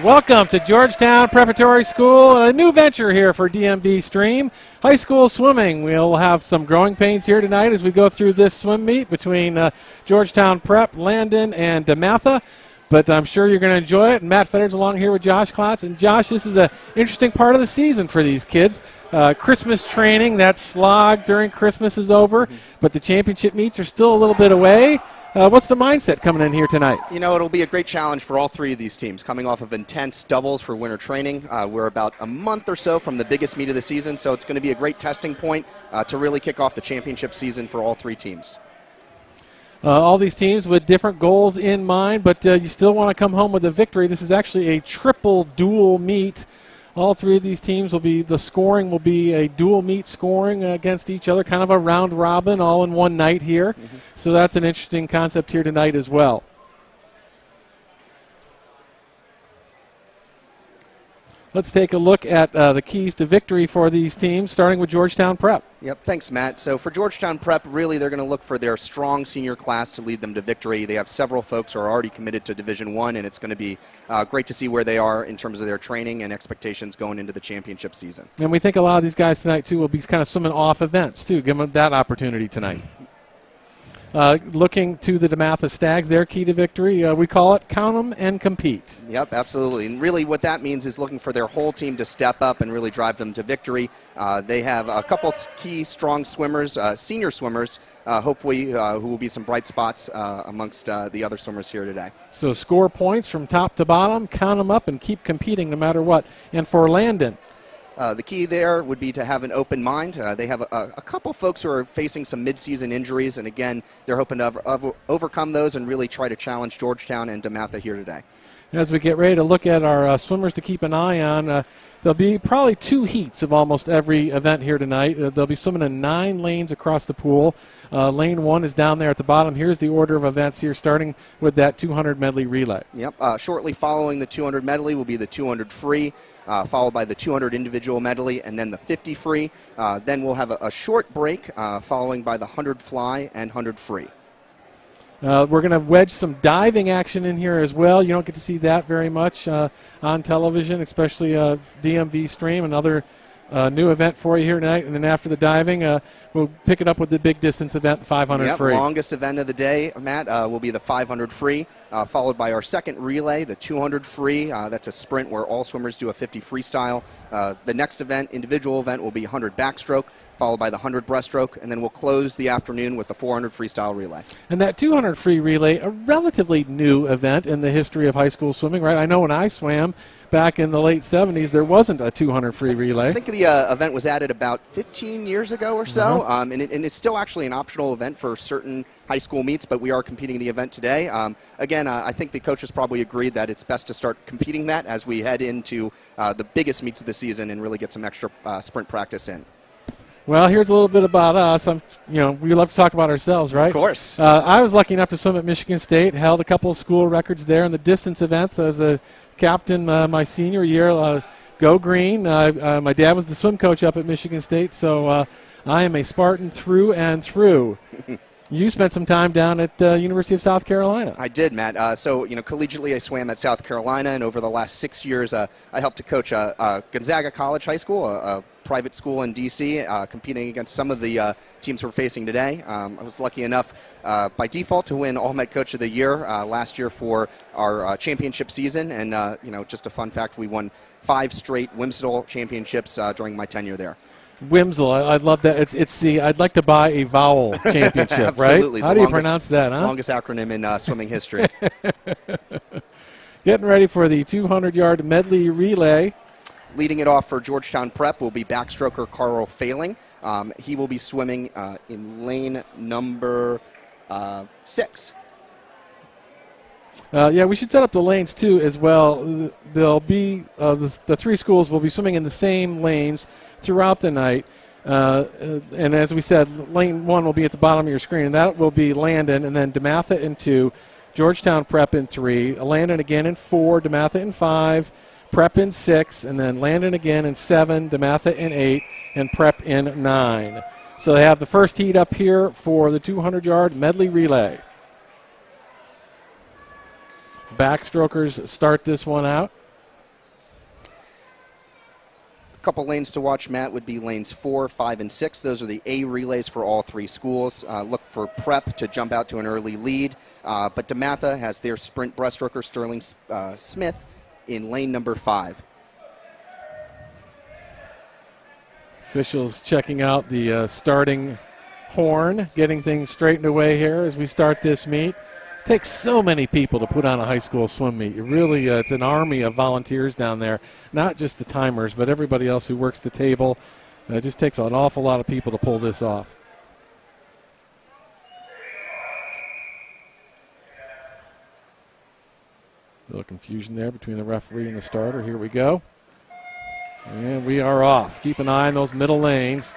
Welcome to Georgetown Preparatory School, a new venture here for DMV Stream. High school swimming. We'll have some growing pains here tonight as we go through this swim meet between Georgetown Prep, Landon, and DeMatha. But I'm sure you're going to enjoy it. And Matt Fetter's along here with Josh Klotz. And Josh, this is an interesting part of the season for these kids. Christmas training, that slog during Christmas is over, but the championship meets are still a little bit away. What's the mindset coming in here tonight? You know, it'll be a great challenge for all three of these teams, coming off of intense doubles for winter training. We're about a month or so from the biggest meet of the season, so it's going to be a great testing point to really kick off the championship season for all three teams. All these teams with different goals in mind, but you still want to come home with a victory. This is actually a triple dual meet. All three of these teams the scoring will be a dual meet scoring against each other, kind of a round robin all in one night here. So that's an interesting concept here tonight as well. Let's take a look at the keys to victory for these teams, starting with Georgetown Prep. Yep, thanks, Matt. So for Georgetown Prep, really they're going to look for their strong senior class to lead them to victory. They have several folks who are already committed to Division I, and it's going to be great to see where they are in terms of their training and expectations going into the championship season. And we think a lot of these guys tonight, too, will be kind of swimming off events, too. Give them that opportunity tonight. Looking to the DeMatha Stags, their key to victory, we call it count 'em and compete. Yep, absolutely. And really what that means is looking for their whole team to step up and really drive them to victory. They have a couple key strong swimmers, senior swimmers, hopefully who will be some bright spots amongst the other swimmers here today. So score points from top to bottom, count them up, and keep competing no matter what. And for Landon, the key there would be to have an open mind. They have a couple folks who are facing some midseason injuries, and again, they're hoping to overcome those and really try to challenge Georgetown and DeMatha here today. As we get ready to look at our swimmers to keep an eye on, there'll be probably 2 heats of almost every event here tonight. They'll be swimming in 9 lanes across the pool. Lane 1 is down there at the bottom. Here's the order of events here, starting with that 200 medley relay. Yep. Shortly following the 200 medley will be the 200 free, followed by the 200 individual medley, and then the 50 free. Then we'll have a short break, following by the 100 fly and 100 free. We're going to wedge some diving action in here as well. You don't get to see that very much on television, especially DMV Stream, another new event for you here tonight. And then after the diving, we'll pick it up with the big distance event, 500 free. The longest event of the day, Matt, will be the 500 free, followed by our second relay, the 200 free. That's a sprint where all swimmers do a 50 freestyle. The next event, individual event, will be 100 backstroke, followed by the 100 breaststroke, and then we'll close the afternoon with the 400 freestyle relay. And that 200 free relay, a relatively new event in the history of high school swimming, right? I know when I swam back in the late 70s, there wasn't a 200 free relay. I think the event was added about 15 years ago or so, and it's still actually an optional event for certain high school meets, but we are competing the event today. Again, I think the coaches probably agreed that it's best to start competing that as we head into the biggest meets of the season and really get some extra sprint practice in. Well, here's a little bit about us. We love to talk about ourselves, right? Of course. I was lucky enough to swim at Michigan State, held a couple of school records there in the distance events. I was a captain my senior year. Go Green. My dad was the swim coach up at Michigan State, so I am a Spartan through and through. You spent some time down at University of South Carolina. I did, Matt. So, collegiately I swam at South Carolina, and over the last 6 years I helped to coach Gonzaga College High School, a private school in D.C., competing against some of the teams we're facing today. I was lucky enough by default to win All-Met Coach of the Year last year for our championship season, and just a fun fact, we won 5 straight WMSL championships during my tenure there. WMSL, I love that. It's the I'd like to buy a vowel championship, Absolutely. Right? How do you pronounce that, huh? Longest acronym in swimming history. Getting ready for the 200-yard medley relay. Leading it off for Georgetown Prep will be backstroker Carl Failing. He will be swimming in lane number 6. We should set up the lanes, too, as well. There'll be the 3 schools will be swimming in the same lanes throughout the night. And as we said, lane 1 will be at the bottom of your screen, and that will be Landon, and then DeMatha in 2, Georgetown Prep in 3, Landon again in 4, DeMatha in 5, Prep in 6, and then Landon again in 7, DeMatha in 8, and Prep in 9. So they have the first heat up here for the 200-yard medley relay. Backstrokers start this one out. A couple lanes to watch, Matt, would be lanes 4, 5, and 6. Those are the A relays for all 3 schools. Look for Prep to jump out to an early lead. But DeMatha has their sprint breaststroker, Sterling Smith, in lane number 5. Officials checking out the starting horn, getting things straightened away here as we start this meet. It takes so many people to put on a high school swim meet. It really, it's an army of volunteers down there, not just the timers, but everybody else who works the table. It just takes an awful lot of people to pull this off. A little confusion there between the referee and the starter. Here we go. And we are off. Keep an eye on those middle lanes.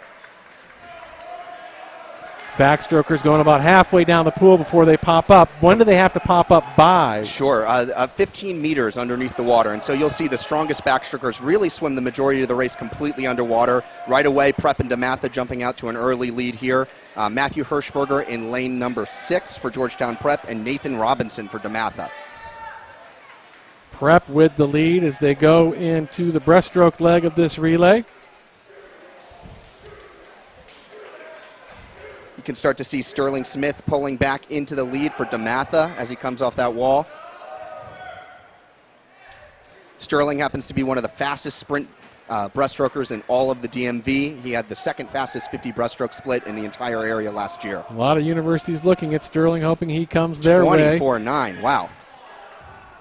Backstrokers going about halfway down the pool before they pop up. When do they have to pop up by? Sure, 15 meters underneath the water. And so you'll see the strongest backstrokers really swim the majority of the race completely underwater. Right away, Prep and DeMatha jumping out to an early lead here. Matthew Hirschberger in lane number 6 for Georgetown Prep, and Nathan Robinson for DeMatha. Prep with the lead as they go into the breaststroke leg of this relay. You can start to see Sterling Smith pulling back into the lead for DeMatha as he comes off that wall. Sterling happens to be one of the fastest sprint breaststrokers in all of the DMV. He had the second fastest 50 breaststroke split in the entire area last year. A lot of universities looking at Sterling, hoping he comes their way. 24-9, wow.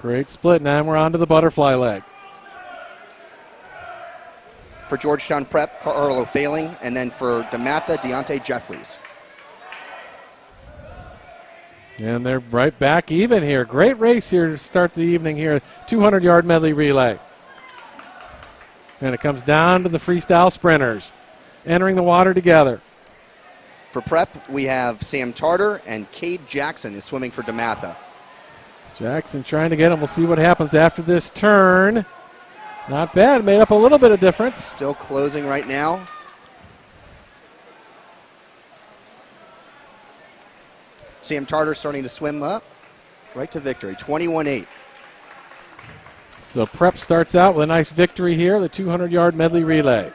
Great split. Now we're on to the butterfly leg. For Georgetown Prep, Carlo Failing, and then for DeMatha, Deontay Jeffries. And they're right back even here. Great race here to start the evening here. 200-yard medley relay. And it comes down to the freestyle sprinters entering the water together. For Prep, we have Sam Tarter and Cade Jackson is swimming for DeMatha. Jackson trying to get him. We'll see what happens after this turn. Not bad. Made up a little bit of difference. Still closing right now. Sam Tarter starting to swim up right to victory, 21-8. So Prep starts out with a nice victory here, the 200-yard medley relay.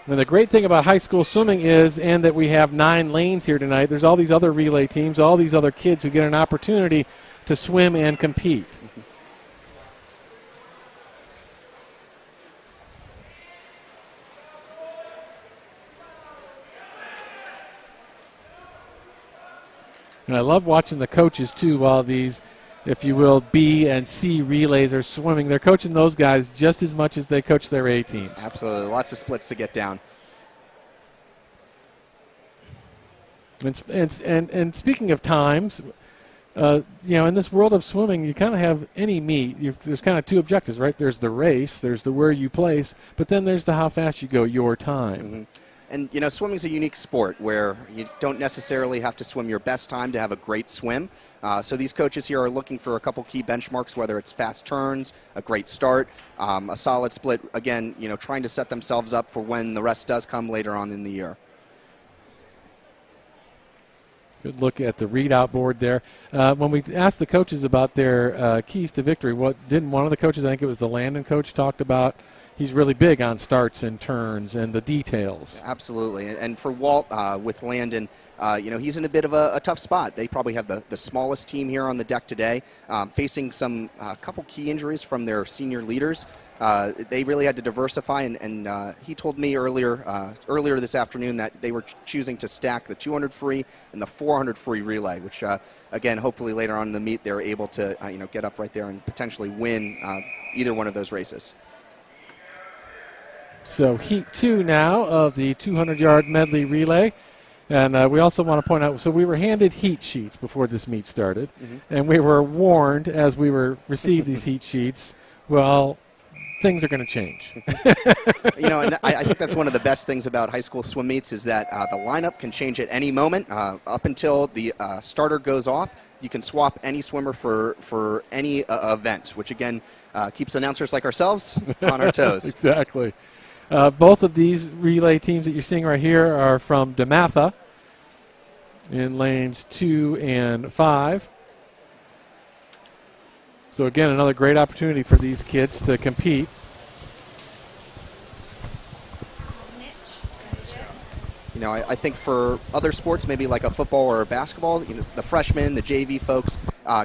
And the great thing about high school swimming is, and that we have 9 lanes here tonight, there's all these other relay teams, all these other kids who get an opportunity to swim and compete. And I love watching the coaches, too, while these, if you will, B and C relays are swimming. They're coaching those guys just as much as they coach their A teams. Absolutely. Lots of splits to get down. And speaking of times, in this world of swimming, you kind of have any meet. There's kind of 2 objectives, right? There's the race, there's the where you place, but then there's the how fast you go, your time. Mm-hmm. And, swimming is a unique sport where you don't necessarily have to swim your best time to have a great swim. So these coaches here are looking for a couple key benchmarks, whether it's fast turns, a great start, a solid split. Again, trying to set themselves up for when the rest does come later on in the year. Good look at the readout board there. When we asked the coaches about their keys to victory, didn't one of the coaches, I think it was the Landon coach, talked about he's really big on starts and turns and the details. Absolutely. And for Walt with Landon, he's in a bit of a tough spot. They probably have the smallest team here on the deck today, facing some couple key injuries from their senior leaders. They really had to diversify, and he told me earlier this afternoon that they were choosing to stack the 200 free and the 400 free relay, which, again, hopefully later on in the meet they're able to get up right there and potentially win either one of those races. So heat 2 now of the 200-yard medley relay. And we also want to point out, so we were handed heat sheets before this meet started, and we were warned as we received these heat sheets, well, things are going to change. And I think that's one of the best things about high school swim meets is that the lineup can change at any moment. Up until the starter goes off, you can swap any swimmer for any event, which, again, keeps announcers like ourselves on our toes. Exactly. Both of these relay teams that you're seeing right here are from DeMatha in lanes 2 and 5. So, again, another great opportunity for these kids to compete. I think for other sports, maybe like a football or a basketball, the freshmen, the JV folks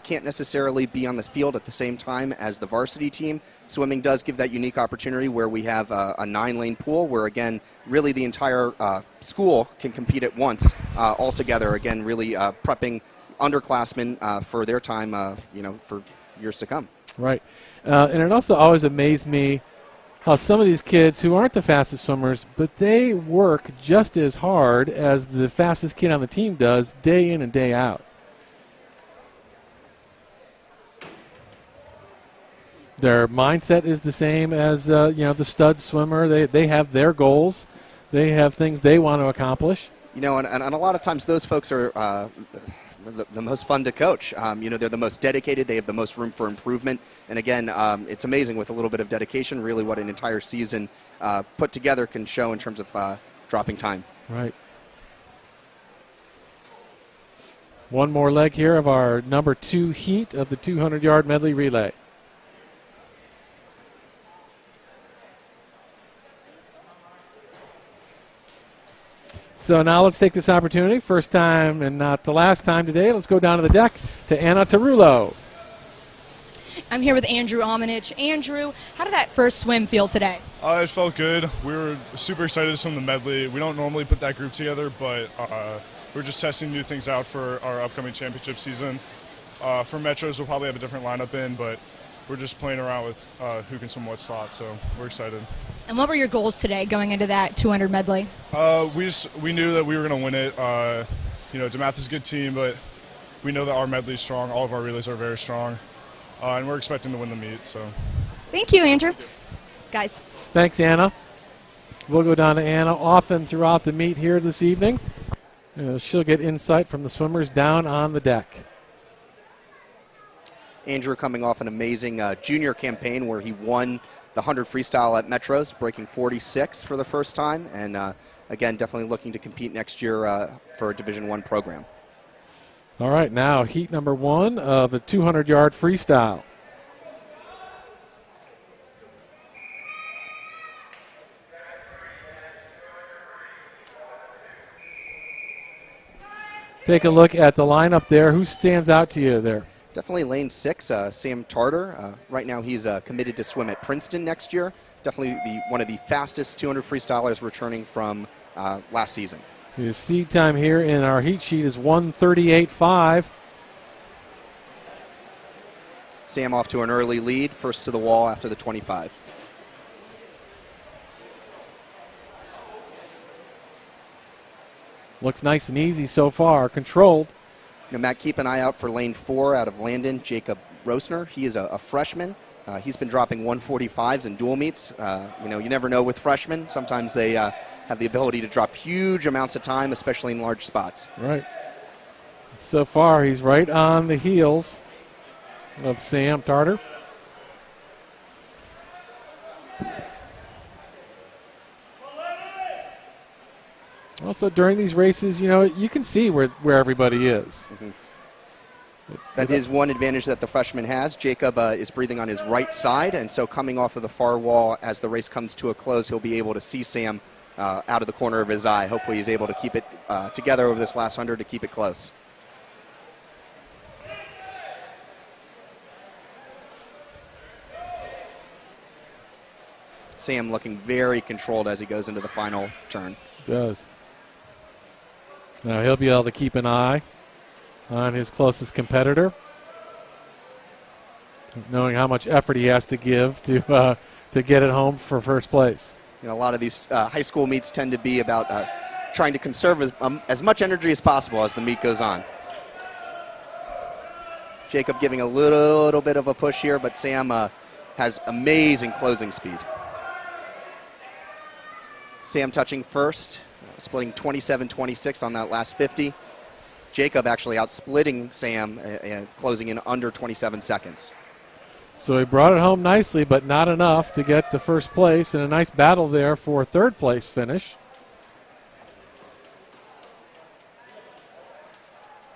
can't necessarily be on the field at the same time as the varsity team. Swimming does give that unique opportunity where we have a 9-lane pool where, again, really the entire school can compete at once all together, again, really prepping underclassmen for their time, for years to come. Right. And it also always amazed me how some of these kids who aren't the fastest swimmers, but they work just as hard as the fastest kid on the team does day in and day out. Their mindset is the same as, the stud swimmer. They have their goals. They have things they want to accomplish. And a lot of times those folks are the most fun to coach. They're the most dedicated. They have the most room for improvement. And again, it's amazing with a little bit of dedication, really what an entire season put together can show in terms of dropping time. Right. One more leg here of our number 2 heat of the 200-yard medley relay. So now let's take this opportunity, first time and not the last time today. Let's go down to the deck to Anna Tarullo. I'm here with Andrew Omenich. Andrew, how did that first swim feel today? It felt good. We were super excited to swim the medley. We don't normally put that group together, but we're just testing new things out for our upcoming championship season. For Metros, we'll probably have a different lineup in, but we're just playing around with who can swim what slot, so we're excited. And what were your goals today going into that 200 medley? We knew that we were going to win it. DeMath is a good team, but we know that our medley is strong. All of our relays are very strong, and we're expecting to win the meet. So, thank you, Andrew. Guys. Thanks, Anna. We'll go down to Anna often throughout the meet here this evening. She'll get insight from the swimmers down on the deck. Andrew coming off an amazing junior campaign where he won the 100 freestyle at Metros, breaking 46 for the first time, and again, definitely looking to compete next year for a Division I program. All right, now heat number 1 of the 200-yard freestyle. Take a look at the lineup there. Who stands out to you there? Definitely lane 6, Sam Tarter. Right now he's committed to swim at Princeton next year. Definitely one of the fastest 200 freestylers returning from last season. His seed time here in our heat sheet is 1:38.5. Sam off to an early lead, first to the wall after the 25. Looks nice and easy so far, controlled. Matt, keep an eye out for lane 4 out of Landon, Jacob Rosner. He is a freshman. He's been dropping 145s in dual meets. You never know with freshmen. Sometimes they have the ability to drop huge amounts of time, especially in large spots. Right. So far, he's right on the heels of Sam Tarter. Also, during these races, you can see where everybody is. Mm-hmm. That is one advantage that the freshman has. Jacob is breathing on his right side, and so coming off of the far wall as the race comes to a close, he'll be able to see Sam out of the corner of his eye. Hopefully he's able to keep it together over this last 100 to keep it close. Sam looking very controlled as he goes into the final turn. Does. Now he'll be able to keep an eye on his closest competitor, knowing how much effort he has to give to get it home for first place. A lot of these high school meets tend to be about trying to conserve as much energy as possible as the meet goes on. Jacob giving a little bit of a push here, but Sam has amazing closing speed. Sam touching first, splitting 27-26 on that last 50. Jacob actually outsplitting Sam, closing in under 27 seconds. So he brought it home nicely, but not enough to get the first place, and a nice battle there for third place finish.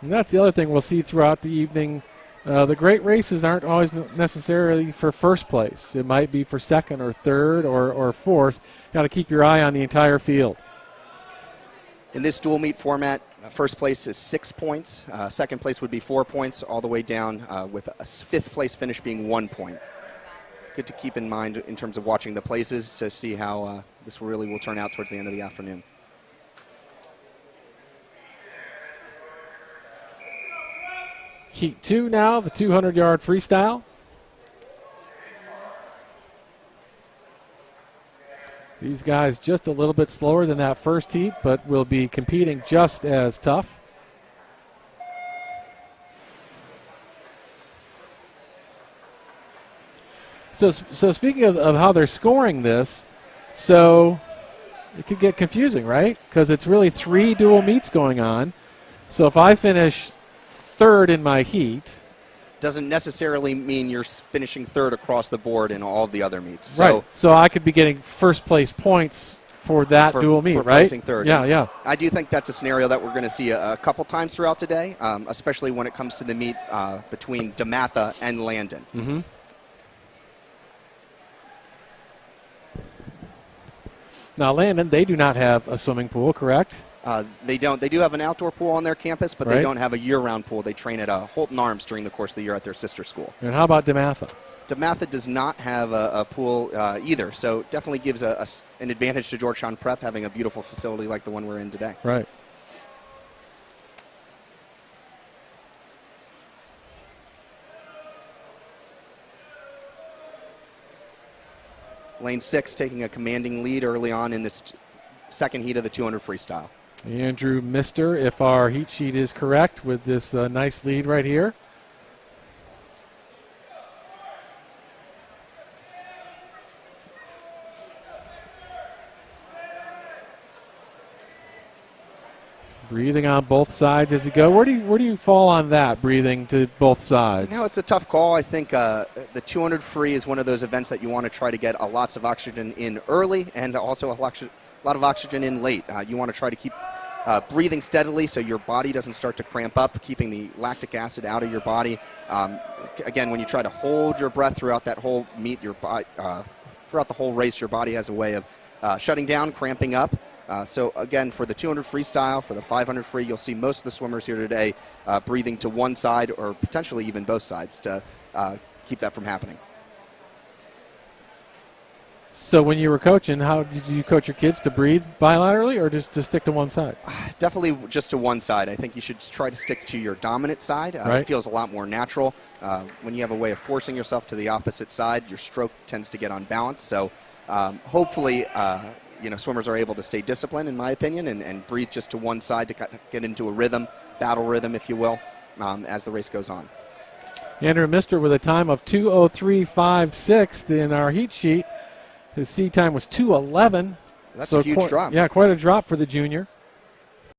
And that's the other thing we'll see throughout the evening. The great races aren't always necessarily for first place. It might be for second or third or fourth. Got to keep your eye on the entire field. In this dual meet format, first place is 6 points. Second place would be 4 points, all the way down with a fifth place finish being 1 point. Good to keep in mind in terms of watching the places to see how this really will turn out towards the end of the afternoon. Heat 2 now, the 200-yard freestyle. These guys just a little bit slower than that first heat, but will be competing just as tough. So speaking of how they're scoring this, so it could get confusing, right? Because it's really 3 dual meets going on. So if I finish third in my heat, doesn't necessarily mean you're finishing third across the board in all of the other meets. So, right. So I could be getting first place points for that dual meet, for right? Placing third. Yeah. I do think that's a scenario that we're going to see a couple times throughout today, especially when it comes to the meet between DeMatha and Landon. Mm-hmm. Now, Landon, they do not have a swimming pool, correct? They don't. They do have an outdoor pool on their campus, but right. They don't have a year-round pool. They train at Holton Arms during the course of the year at their sister school. And how about DeMatha? DeMatha does not have a pool either, so definitely gives an advantage to Georgetown Prep having a beautiful facility like the one we're in today. Right. Lane 6 taking a commanding lead early on in this second heat of the 200 freestyle. Andrew Mister, if our heat sheet is correct, with this nice lead right here. Breathing on both sides as you go. Where do you fall on that, breathing to both sides? You know, it's a tough call. I think the 200 free is one of those events that you want to try to get lots of oxygen in early and also a lot of oxygen in late. You want to try to keep breathing steadily so your body doesn't start to cramp up, keeping the lactic acid out of your body. Again, when you try to hold your breath throughout that whole meet, throughout the whole race, your body has a way of shutting down, cramping up. So again, for the 200 freestyle, for the 500 free, you'll see most of the swimmers here today breathing to one side or potentially even both sides to keep that from happening. So when you were coaching, how did you coach your kids to breathe bilaterally or just to stick to one side? Definitely just to one side. I think you should try to stick to your dominant side. Right. It feels a lot more natural. When you have a way of forcing yourself to the opposite side, your stroke tends to get unbalanced. So hopefully, swimmers are able to stay disciplined, in my opinion, and breathe just to one side to get into a rhythm, battle rhythm, if you will, as the race goes on. Andrew Mister with a time of 2:03.56 in our heat sheet. His seed time was 2:11. That's a huge drop. Yeah, quite a drop for the junior.